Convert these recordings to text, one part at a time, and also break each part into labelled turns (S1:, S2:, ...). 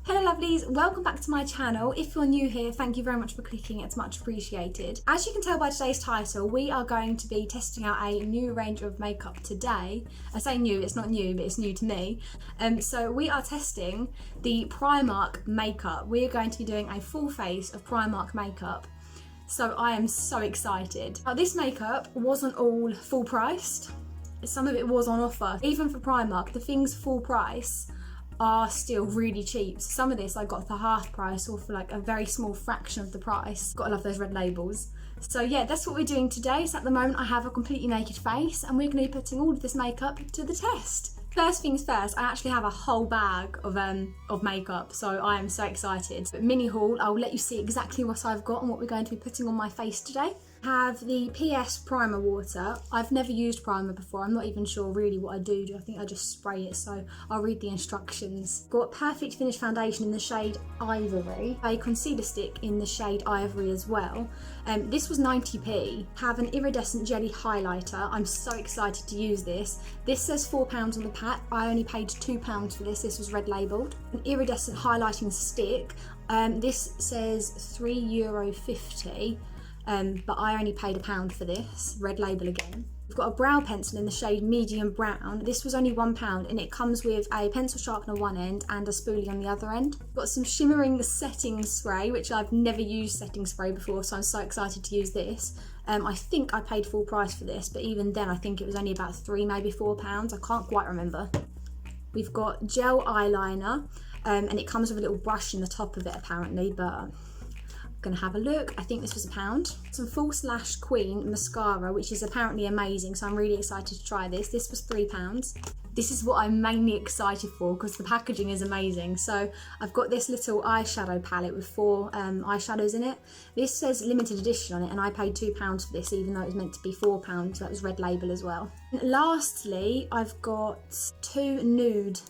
S1: Hello lovelies, welcome back to my channel. If you're new here, thank you very much for clicking, it's much appreciated. As you can tell by today's title, we are going to be testing out a new range of makeup today. I say new, it's not new, but it's new to me. So we are testing the Primark makeup. We are going to be doing a full face of Primark makeup. So I am so excited. Now, this makeup wasn't all full priced. Some of it was on offer. Even for Primark, the things full price are still really cheap. So some of this I got for half price or for like a very small fraction of the price. Gotta love those red labels. So yeah, that's what we're doing today. So at the moment I have a completely naked face and we're going to be putting all of this makeup to the test. First things first, I actually have a whole bag of makeup, so I am so excited. But mini haul, I'll let you see exactly what I've got and what we're going to be putting on my face today. I have the PS primer water. I've never used primer before. I'm not even sure really what I do. I think I just spray it, so I'll read the instructions. Got Perfect Finish foundation in the shade Ivory, a concealer stick in the shade Ivory as well. This was 90p. Have an iridescent jelly highlighter. I'm so excited to use this. This says £4 on the pack. I only paid £2 for this. This was red labelled. An iridescent highlighting stick. This says €3.50. But I only paid £1 for this, red label again. We've got a brow pencil in the shade medium brown. This was only £1 and it comes with a pencil sharpener one end and a spoolie on the other end. Got some shimmering setting spray, which I've never used setting spray before, so I'm so excited to use this. I think I paid full price for this, but even then I think it was only about £3, maybe £4. I can't quite remember. We've got gel eyeliner, and it comes with a little brush in the top of it apparently, but gonna have a look. I think this was £1. Some False Lash Queen mascara, which is apparently amazing, so I'm really excited to try this. This was £3. This is what I'm mainly excited for because the packaging is amazing. So I've got this little eyeshadow palette with 4 eyeshadows in it. This says limited edition on it and I paid £2 for this even though it was meant to be £4, so that was red label as well. And lastly, I've got 2 nude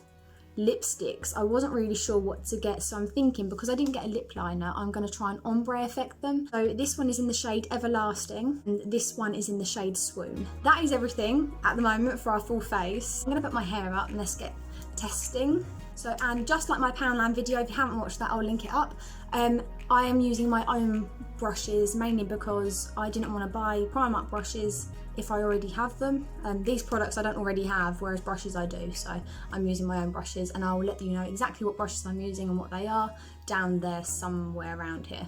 S1: lipsticks. I wasn't really sure what to get, so I'm thinking because I didn't get a lip liner, I'm going to try and ombre effect them. So this one is in the shade Everlasting and this one is in the shade Swoon. That is everything at the moment for our full face. I'm going to put my hair up and let's get testing. So, and just like my Poundland video, if you haven't watched that, I'll link it up. I am using my own brushes mainly because I didn't want to buy Primark brushes if I already have them. These products I don't already have, whereas brushes I do, so I'm using my own brushes and I'll let you know exactly what brushes I'm using and what they are down there somewhere around here.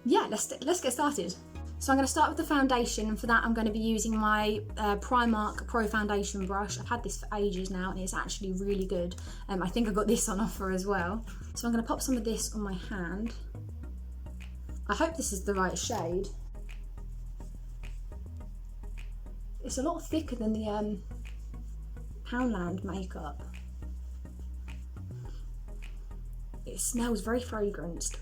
S1: Yeah, let's get started. So I'm going to start with the foundation, and for that I'm going to be using my Primark Pro Foundation brush. I've had this for ages now and it's actually really good. I think I got this on offer as well. So I'm going to pop some of this on my hand. I hope this is the right shade. It's a lot thicker than the Poundland makeup. It smells very fragrant.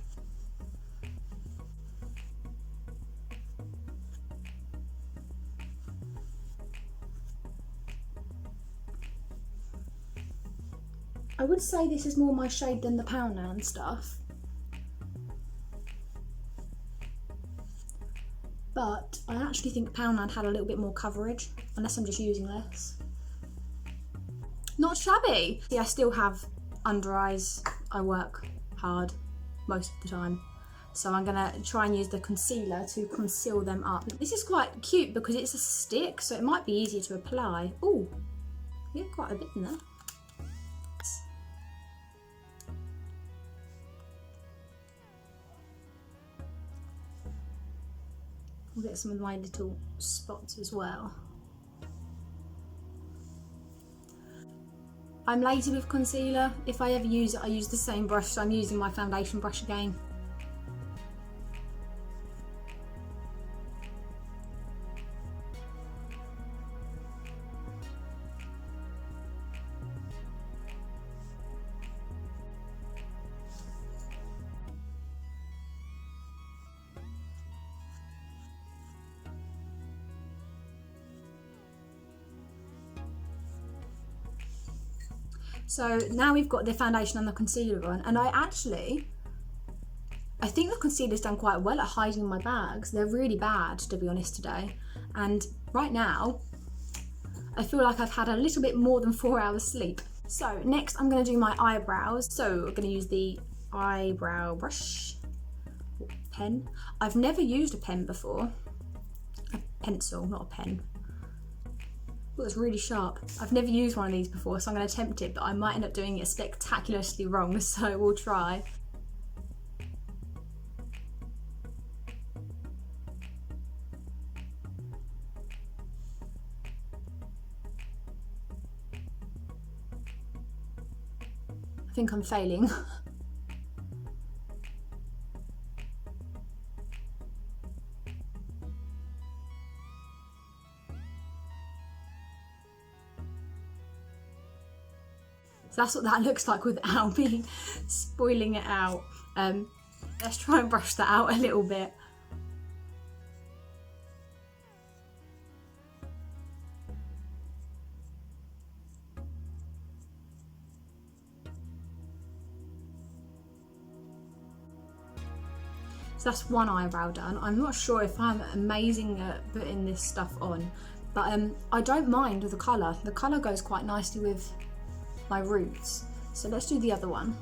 S1: I would say this is more my shade than the Poundland stuff. But I actually think Poundland had a little bit more coverage, unless I'm just using less. Not shabby! See, I still have under eyes. I work hard most of the time. So I'm gonna try and use the concealer to conceal them up. This is quite cute because it's a stick, so it might be easier to apply. Ooh, yeah, quite a bit in there. I'll get some of my little spots as well. I'm lazy with concealer. If I ever use it, I use the same brush, so I'm using my foundation brush again. So now we've got the foundation and the concealer on, and I think the concealer's done quite well at hiding my bags. They're really bad, to be honest, today. And right now, I feel like I've had a little bit more than 4 hours sleep. So next I'm going to do my eyebrows. So we're going to use the eyebrow brush, pen. I've never used a pen before. A pencil, not a pen. Oh, it's really sharp. I've never used one of these before, so I'm going to attempt it, but I might end up doing it spectacularly wrong, so we'll try. I think I'm failing. So that's what that looks like without me spoiling it out. Let's try and brush that out a little bit. So that's one eyebrow done. I'm not sure if I'm amazing at putting this stuff on, but I don't mind the colour. The colour goes quite nicely with my roots. So let's do the other one.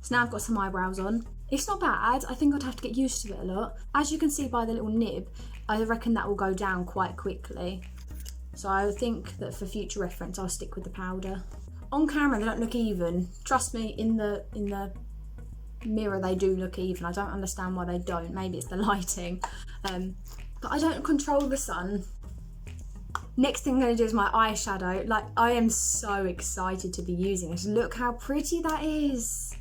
S1: So now I've got some eyebrows on. It's not bad. I think I'd have to get used to it a lot. As you can see by the little nib, I reckon that will go down quite quickly. So I think that for future reference, I'll stick with the powder. On camera, they don't look even. Trust me, in the mirror, they do look even. I don't understand why they don't. Maybe it's the lighting. But I don't control the sun. Next thing I'm going to do is my eyeshadow. Like, I am so excited to be using this. Look how pretty that is.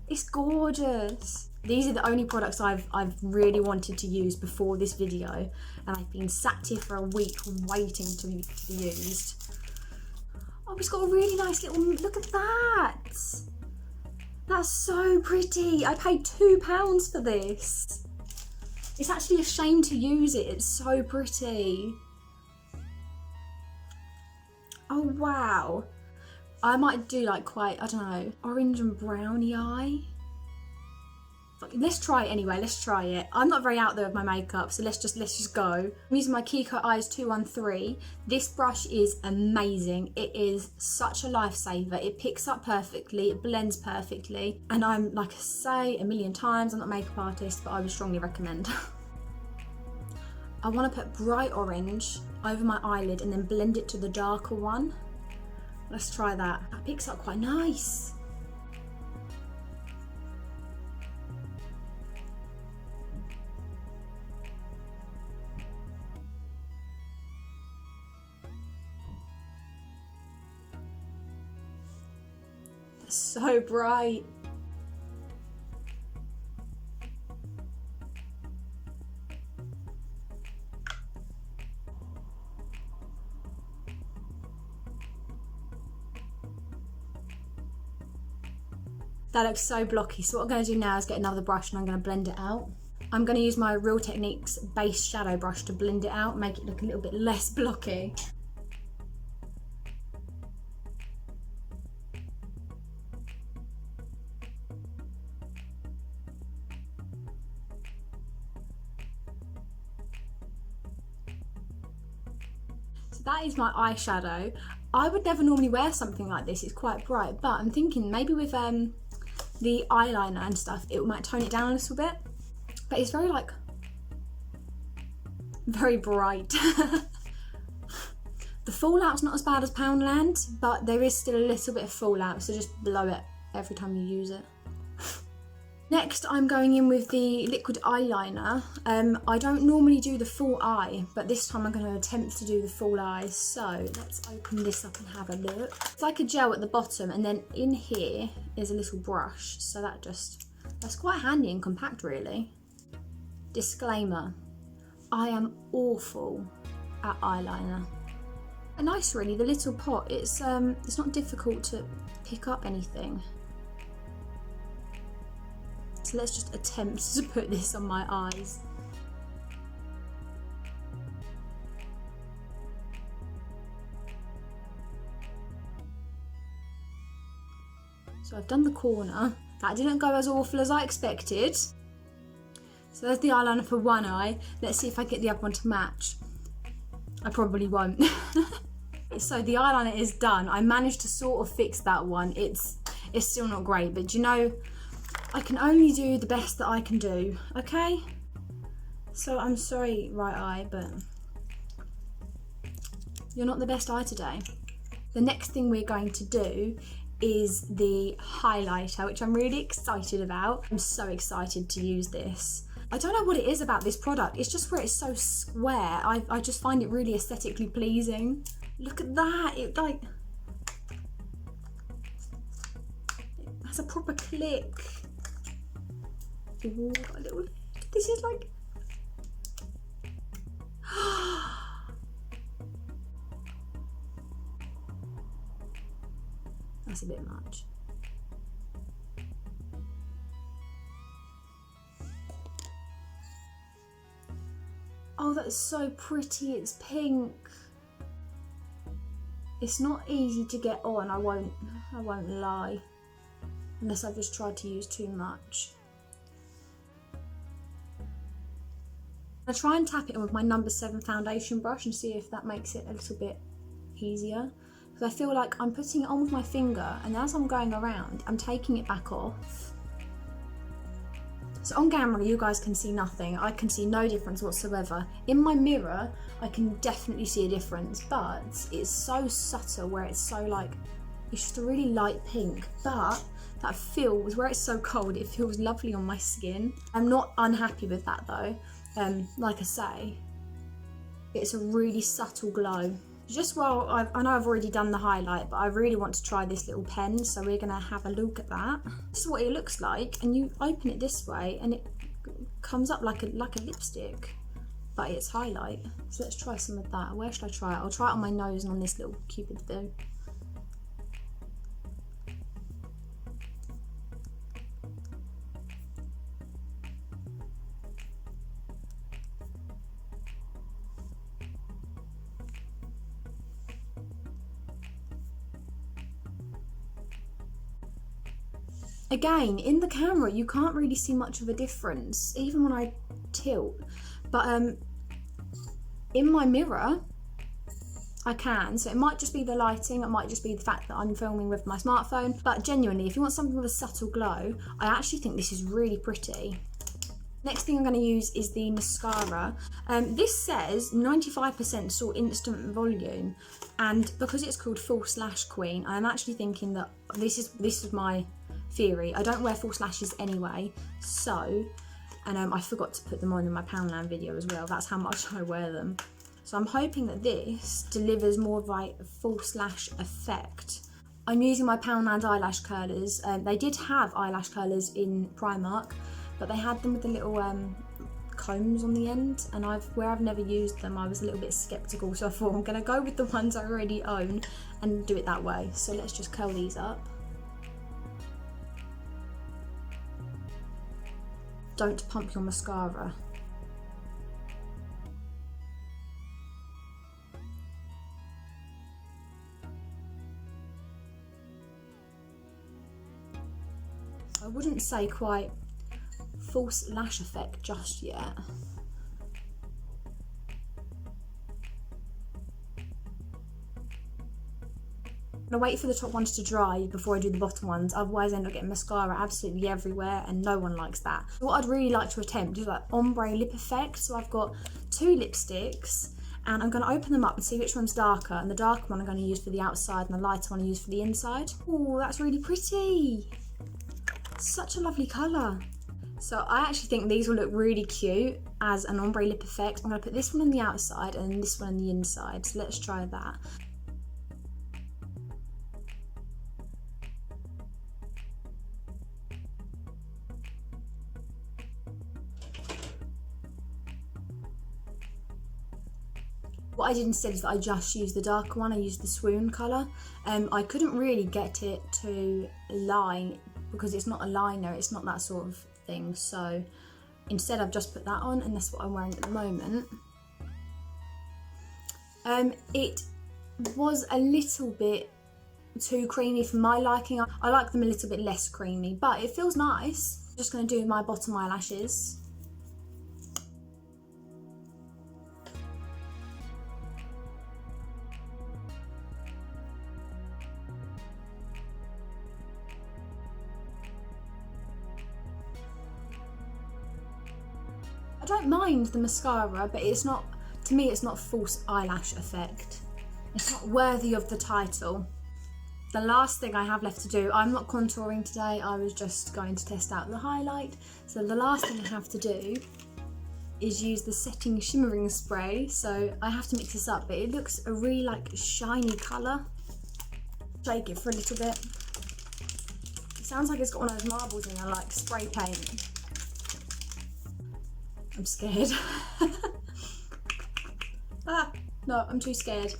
S1: It's gorgeous. These are the only products I've really wanted to use before this video, and I've been sat here for a week waiting to be used. Oh, it's got a really nice little, look at that. That's so pretty. I paid £2 for this. It's actually a shame to use it. It's so pretty. Oh, wow. I might do like quite, I don't know, orange and browny eye. Let's try it anyway, let's try it. I'm not very out there with my makeup, so let's just go. I'm using my Kiko Eyes 213. This brush is amazing. It is such a lifesaver. It picks up perfectly, it blends perfectly. And I'm, like I say a million times, I'm not a makeup artist, but I would strongly recommend. I want to put bright orange over my eyelid and then blend it to the darker one. Let's try that. That picks up quite nice. That's so bright. That looks so blocky, so what I'm going to do now is get another brush and I'm going to blend it out. I'm going to use my Real Techniques base shadow brush to blend it out, make it look a little bit less blocky. So that is my eyeshadow. I would never normally wear something like this, it's quite bright, but I'm thinking maybe with the eyeliner and stuff, it might tone it down a little bit. But it's very, like, very bright. The fallout's not as bad as Poundland, but there is still a little bit of fallout, so just blow it every time you use it. Next, I'm going in with the liquid eyeliner. I don't normally do the full eye, but this time I'm going to attempt to do the full eye. So let's open this up and have a look. It's like a gel at the bottom, and then in here is a little brush. So that's quite handy and compact, really. Disclaimer, I am awful at eyeliner. And nice, really, the little pot, it's not difficult to pick up anything. So let's just attempt to put this on my eyes. So I've done the corner. That didn't go as awful as I expected. So there's the eyeliner for one eye. Let's see if I get the other one to match. I probably won't. So the eyeliner is done. I managed to sort of fix that one. It's still not great, but you know, I can only do the best that I can do, okay? So I'm sorry, right eye, but you're not the best eye today. The next thing we're going to do is the highlighter, which I'm really excited about. I'm so excited to use this. I don't know what it is about this product. It's just where it's so square. I just find it really aesthetically pleasing. Look at that, it has a proper click. Ooh, got a little, this is like, that's a bit much. Oh, that's so pretty, it's pink. It's not easy to get on, I won't lie. Unless I've just tried to use too much. I'll try and tap it in with my number 7 foundation brush and see if that makes it a little bit easier. Because I feel like I'm putting it on with my finger and as I'm going around, I'm taking it back off. So on camera, you guys can see nothing. I can see no difference whatsoever. In my mirror, I can definitely see a difference, but it's so subtle where it's so like, it's just a really light pink, but that feels, where it's so cold, it feels lovely on my skin. I'm not unhappy with that though. Like I say, it's a really subtle glow. Just while I know I've already done the highlight, but I really want to try this little pen, so we're gonna have a look at that. This is what it looks like, and you open it this way and it comes up like a lipstick, but it's highlight. So let's try some of that. Where should I try it? I'll try it on my nose and on this little cupid's bow. Again, in the camera, you can't really see much of a difference, even when I tilt. But in my mirror, I can. So it might just be the lighting, it might just be the fact that I'm filming with my smartphone. But genuinely, if you want something with a subtle glow, I actually think this is really pretty. Next thing I'm going to use is the mascara. This says 95% Sort Instant Volume, and because it's called False Lash Queen, I'm actually thinking that this is my theory. I don't wear false lashes anyway, so, and I forgot to put them on in my Poundland video as well. That's how much I wear them. So I'm hoping that this delivers more of a false lash effect. I'm using my Poundland eyelash curlers. They did have eyelash curlers in Primark, but they had them with the little combs on the end, and where I've never used them, I was a little bit skeptical, so I thought I'm gonna go with the ones I already own and do it that way. So let's just curl these up. Don't pump your mascara. I wouldn't say quite false lash effect just yet. I'm gonna wait for the top ones to dry before I do the bottom ones, otherwise I end up getting mascara absolutely everywhere and no one likes that. What I'd really like to attempt is that ombre lip effect. So I've got 2 lipsticks and I'm gonna open them up and see which one's darker, and the darker one I'm gonna use for the outside and the lighter one I use for the inside. Oh, that's really pretty. Such a lovely colour. So I actually think these will look really cute as an ombre lip effect. I'm gonna put this one on the outside and this one on the inside. So let's try that. What I did instead is that I just used the darker one. I used the Swoon colour. I couldn't really get it to line because it's not a liner, it's not that sort of thing. So instead I've just put that on, and that's what I'm wearing at the moment. It was a little bit too creamy for my liking. I like them a little bit less creamy, but it feels nice. Just going to do my bottom eyelashes. I don't mind the mascara, but it's not, to me it's not false eyelash effect. It's not worthy of the title. The last thing I have left to do, I'm not contouring today, I was just going to test out the highlight. So the last thing I have to do is use the setting shimmering spray. So I have to mix this up, but it looks a really like shiny colour. Shake it for a little bit. It sounds like it's got one of those marbles in there, like spray paint. I'm scared. No, I'm too scared.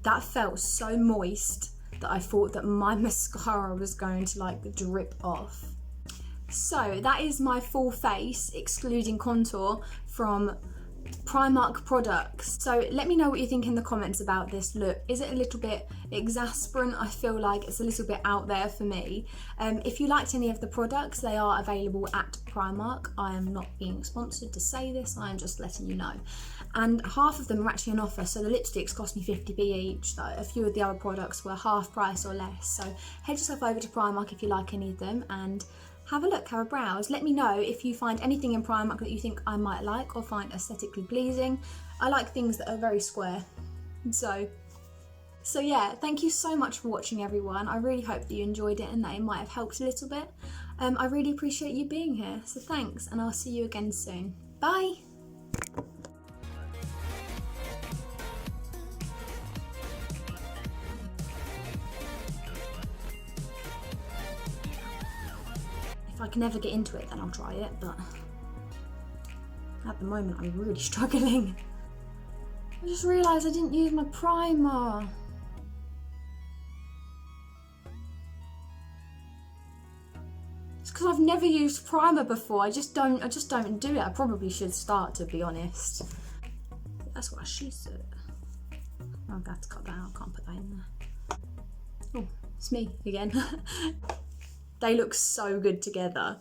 S1: That felt so moist that I thought that my mascara was going to like drip off. So that is my full face, excluding contour, from Primark products. So let me know what you think in the comments about this look. Is it a little bit exasperant? I feel like it's a little bit out there for me. If you liked any of the products, they are available at Primark. I am not being sponsored to say this, I am just letting you know. And half of them are actually on offer, so the lipsticks cost me 50p each. A few of the other products were half price or less. So head yourself over to Primark if you like any of them and have a look, have a browse. Let me know if you find anything in Primark that you think I might like or find aesthetically pleasing. I like things that are very square. So yeah, thank you so much for watching, everyone. I really hope that you enjoyed it and that it might have helped a little bit. I really appreciate you being here, so thanks, and I'll see you again soon. Bye! If I can ever get into it, then I'll try it, but at the moment I'm really struggling. I just realised I didn't use my primer. It's because I've never used primer before. I just don't do it. I probably should start, to be honest. That's what she said. I'm gonna have to cut that out. I can't put that in there. Oh, it's me again. They look so good together.